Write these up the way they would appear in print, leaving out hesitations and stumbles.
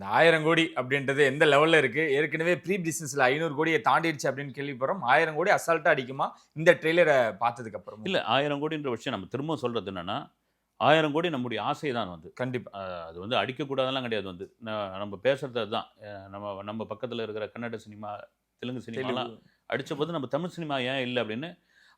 இந்த 1000 கோடி அப்படின்றது எந்த லெவல்ல இருக்கு? ஏற்கனவே ப்ரீ பிசினஸ்ல 500 கோடிய தாண்டிடுச்சு அப்படின்னு கேள்விப்படுறோம். 1000 கோடி அசால்ட்டா அடிக்குமா? இந்த ட்ரெய்லர பார்த்ததுக்கு அப்புறமும். இல்ல 1000 கோடின்ற விஷயம் நம்ம திரும்பவும் சொல்றது என்னன்னா, 1000 கோடி நம்முடைய ஆசை தான் வந்து. கண்டிப்பா. அது வந்து அடிக்கக்கூடாதெல்லாம் கிடையாது வந்து. நம்ம பேசுறது அதுதான். நம்ம நம்ம பக்கத்துல இருக்கிற கன்னட சினிமா, தெலுங்கு சினிமாலாம் தெலுங்கு. அடிச்சபோது நம்ம தமிழ் சினிமா ஏன் இல்ல அப்படின்னு,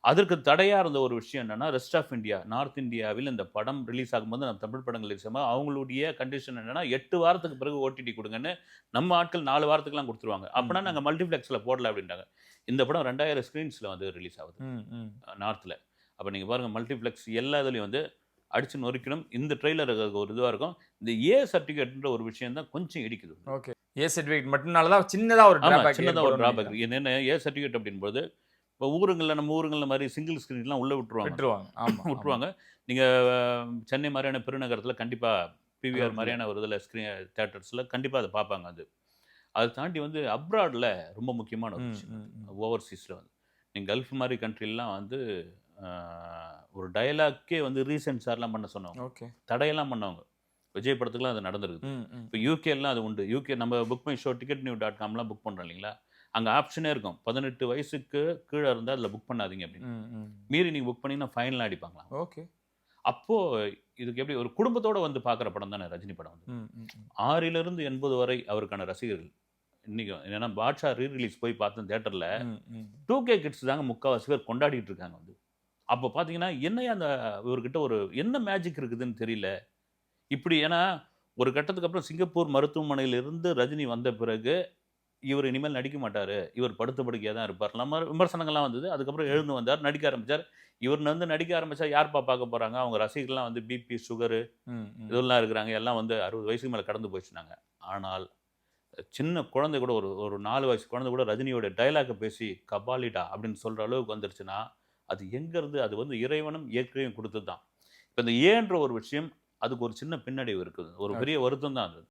அதற்கு தடையா இருந்த ஒரு விஷயம் என்னன்னா, ரெஸ்ட் ஆஃப் இந்தியா, நார்த் இந்தியாவில் இந்த படம் ரிலீஸ் ஆகும்போது நம்ம தமிழ் படங்கள் ரிலீஸ் ஆகும்போது அவங்களுடைய கண்டிஷன் என்னன்னா, 8 வாரத்துக்கு பிறகு ஓடிடி குடுங்கன்னு, நம்ம ஆட்கள் 4 வாரத்துக்குலாம் குடுத்துருவாங்க. ம், அப்பன்னா ம். நாங்க மல்டிப்ளெக்ஸ்ல போடல அப்படின்ட்டாங்க. இந்த படம் 2000 ஸ்கிரீன்ஸ்ல வந்து ரிலீஸ் ஆகுது. ம், ம். நார்த்ல. அப்ப நீங்க பாருங்க மல்டிப்ளெக்ஸ் எல்லா இதுலயும் வந்து அடிச்சு நொறுக்கிடும். இந்த ட்ரெய்லர் ஒரு இதுவா இருக்கும். இந்த ஏ சர்டிஃபிகேட்ன்ற ஒரு விஷயம் தான் கொஞ்சம் இடிக்குது. ஓகே. ஏ சர்டிபிகேட் மட்டும்னால தான் சின்னதா ஒரு ஆமா. டிராபேக் சின்னதா ஒரு ஏற்படும்னு டிராபேக் நெனைக்கிறேன். இருக்கு. என்னன்னா ஏ சர்டிஃபிகேட் அப்படின்போது, இப்போ ஊருங்கள்ல நம்ம ஊருங்கள்ல மாரி சிங்கிள் ஸ்கிரீன்லாம் உள்ள விட்டுருவாங்க. விட்டுருவாங்க. ஆமா, ஆமா. விட்டுருவாங்க. நீங்க சென்னை மாரியான பெருநகரத்தில கண்டிப்பா பிவிஆர் அலோட் இல்ல. மாரியான ஒரு இதில தியேட்டர்ஸ்ல கண்டிப்பா அத பார்ப்பாங்க அது. அத தாண்டி வந்து அப்ராட்ல ரொம்ப முக்கியமான ஒரு ம், விஷயம் அது. ம், ம். ஓவர்சீஸ்ல வந்து. நீங்க கல்ஃப் மாரி கண்ட்ரிலாம் வந்து அ ஒரு டயலாக்கே வந்து ரீசென்சார்லாம் பண்ண சொன்னவங்க. ஓகே. தடையெல்லாம் பண்ணவங்க. விஜய் படத்துக்குலாம் அது நடந்திருக்குது. ம், ம், இப்ப ம். யூகேலாம் அது உண்டு. யூகே நம்ம Book My Show, ticket new dot காம்லாம் புக் பண்றோம் இல்லைங்களா? அங்க ஆப்ஷனே இருக்கும். 18 வயசுக்கு கீழ இருந்தா அதில புக் பண்ணாதீங்க அப்படின்னு. ம், ம். மீறி நீங்க புக் பண்ணீங்கன்னா ஃபைன்லாம் அடிப்பாங்களாம். ஓகே. அப்போ இதுக்கு எப்படி ஒரு குடும்பத்தோட வந்து பார்க்குற படம் தானே ரஜினி படம் வந்து. ம், ம், ம். 6லிருந்து 80 வரை அவருக்கான ரசிகர்கள். இன்னைக்கும் ஏன்னா பாட்ஷா ரிலீஸ் போய் பார்த்தேன் தியேட்டர்ல. ம், ம். 2கே கிட்ஸ் தாங்க முக்காவாசி பேர் கொண்டாடிட்டு இருக்காங்க வந்து. அப்ப பார்த்தீங்கன்னா, என்னய்யா அந்த இவர்கிட்ட ஒரு என்ன மேஜிக் இருக்குதுன்னு தெரியல. இப்படி ஏன்னா, ஒரு கட்டத்துக்கு அப்புறம் சிங்கப்பூர் மருத்துவமனையிலிருந்து ரஜினி வந்த பிறகு, இவர் இனிமேல் நடிக்க மாட்டாரு. இவர் படுத்த படுக்கையா தான் இருப்பார்லாம் மாரி விமர்சனங்கள்லாம் வந்தது. அதுக்கப்புறம் எழுந்து வந்தார், நடிக்க ஆரம்பிச்சார். இவர் வந்து நடிக்க ஆரம்பிச்சா யார்ப்பா பார்க்க போறாங்க? அவங்க ரசிகர்கள்லாம் வந்து பிபி, சுகரு ம், ம். இதெல்லாம் இருக்கிறாங்க. எல்லாம் வந்து 60 வயசுக்கு மேல கடந்து போச்சுன்னாங்க. ஆனால், சின்ன குழந்தை கூட ஒரு ஒரு 4 வயசு குழந்தை கூட ரஜினியோட டயலாக்க பேசி, "கபாலிடா" அப்படின்னு சொல்ற அளவுக்கு வந்துருச்சுன்னா, அது எங்கருந்து? அது வந்து இறைவனும், இயற்கையும் குடுத்தது தான். இப்ப இந்த ஏன்ற ஒரு விஷயம், அதுக்கு ஒரு சின்ன பின்னடைவு இருக்குது. ஒரு பெரிய ஓகே. வருத்தம் தான் அது.